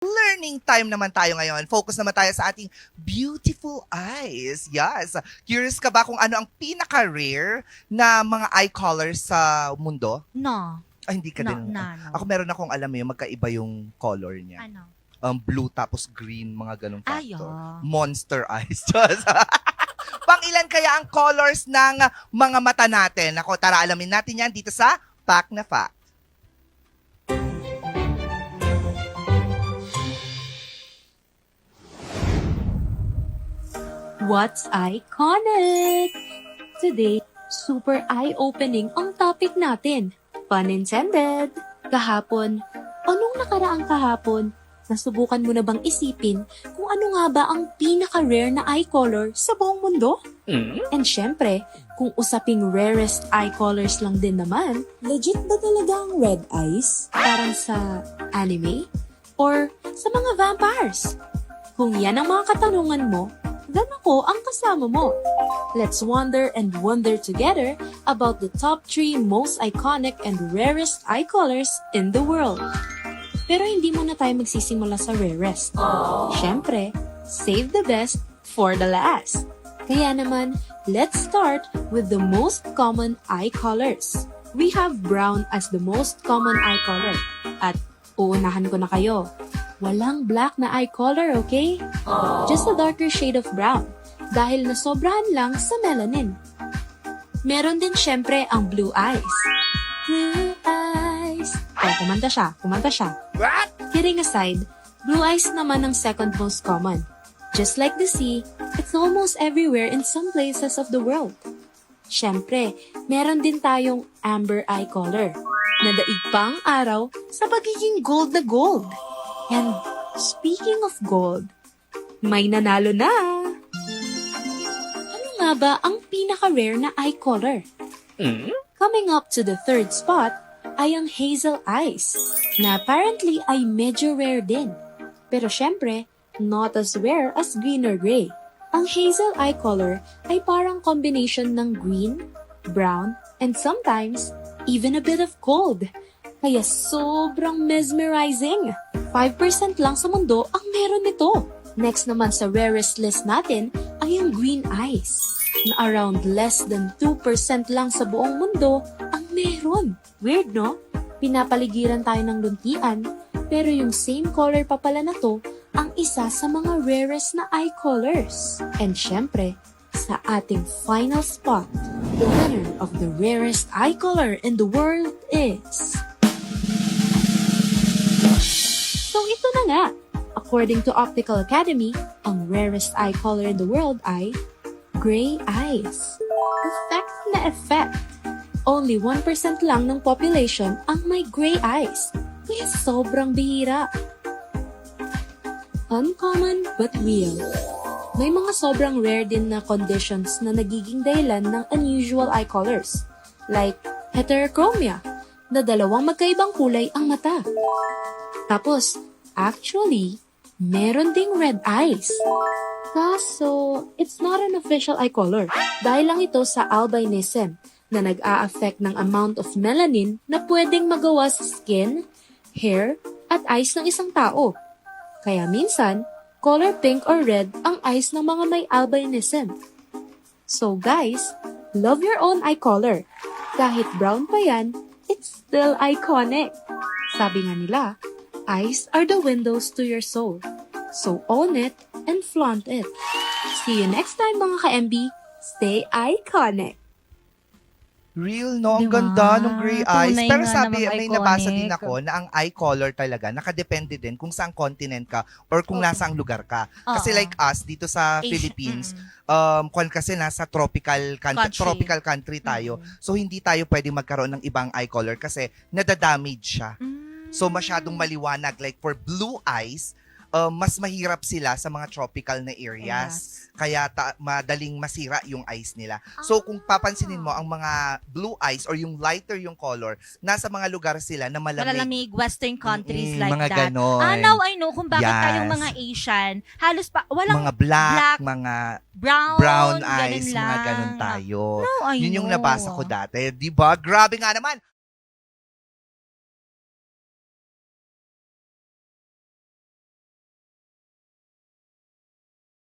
Learning time naman tayo ngayon. Focus naman tayo sa ating beautiful eyes. Yes. Curious ka ba kung ano ang pinaka-rare na mga eye colors sa mundo? No. Ay, hindi ka No, din. no. Ako meron akong alam yung magkaiba yung color niya. Ano? Blue tapos green, mga ganong factor. Ayo. Monster eyes. Pang-ilan kaya ang colors ng mga mata natin? Ako, tara alamin natin yan dito sa Fact na Fact. What's iconic? Today, super eye-opening ang topic natin. Pun intended. Kahapon, anong nakaraang kahapon? Nasubukan mo na bang isipin kung ano nga ba ang pinaka-rare na eye color sa buong mundo? And syempre, kung usaping rarest eye colors lang din naman, legit ba talaga ang red eyes? Parang sa anime? Or sa mga vampires? Kung yan ang mga katanungan mo, then ako ang kasama mo. Let's wonder and wonder together about the top 3 most iconic and rarest eye colors in the world. Pero hindi muna tayo magsisimula sa rarest. Siyempre, save the best for the last. Kaya naman, let's start with the most common eye colors. We have brown as the most common eye color. At uunahan ko na kayo. Walang black na eye color, okay? Just a darker shade of brown. Dahil nasobrahan lang sa melanin. Meron din syempre ang blue eyes. Blue eyes. Oh, kumanta siya. What? Kidding aside, blue eyes naman ang second most common. Just like the sea, it's almost everywhere in some places of the world. Syempre, meron din tayong amber eye color na daig pa ang araw sa pagiging gold na gold. And speaking of gold, may nanalo na! Ano nga ba ang pinaka-rare na eye color? Coming up to the third spot ay ang hazel eyes, na apparently ay medyo rare din. Pero syempre, not as rare as green or gray. Ang hazel eye color ay parang combination ng green, brown, and sometimes even a bit of gold. Kaya sobrang mesmerizing. 5% lang sa mundo ang meron nito. Next naman sa rarest list natin ay ang green eyes, na around less than 2% lang sa buong mundo ang meron. Weird, no? Pinapaligiran tayo ng luntian, pero yung same color pa pala na to ang isa sa mga rarest na eye colors. And syempre, sa ating final spot, the winner of the rarest eye color in the world is... So ito na nga, according to Optical Academy, ang rarest eye color in the world ay gray eyes. Effect na effect. Only 1% lang ng population ang may gray eyes, kaya sobrang bihira. Uncommon but real. May mga sobrang rare din na conditions na nagiging dahilan ng unusual eye colors, like heterochromia, na dalawang magkaibang kulay ang mata. Tapos, actually, meron ding red eyes. Kaso, it's not an official eye color dahil lang ito sa albinism na nag-a-affect ng amount of melanin na pwedeng magawa sa skin, hair, at eyes ng isang tao. Kaya minsan, color pink or red ang eyes ng mga may albinism. So guys, love your own eye color. Kahit brown pa yan, it's still iconic. Sabi nga nila, eyes are the windows to your soul. So own it and flaunt it. See you next time mga ka-MB. Stay iconic! Real, no? Ang Diba? ganda ng gray eyes. Tunay Pero nga sabi, namang may nabasa iconic. din ako na ang eye color talaga, nakadepende din kung saang continent ka or kung nasa ang lugar ka. Kasi Oo. like us, dito sa Asian- Philippines, mm. kasi nasa tropical country tayo. So, hindi tayo pwede magkaroon ng ibang eye color kasi nadadamage siya. So, masyadong maliwanag. Like for blue eyes, mas mahirap sila sa mga tropical na areas. Kaya madaling masira yung eyes nila. So kung papansinin mo ang mga blue eyes or yung lighter yung color, nasa mga lugar sila na malamig. Malalamig Western countries like mga that. ganon. Now I know kung bakit Yes. tayong mga Asian, halos pa, walang Mga black, black, mga brown eyes, ganun mga lang. ganon tayo. Now I Yun yung know. nabasa ko dati. Diba? Grabe nga naman.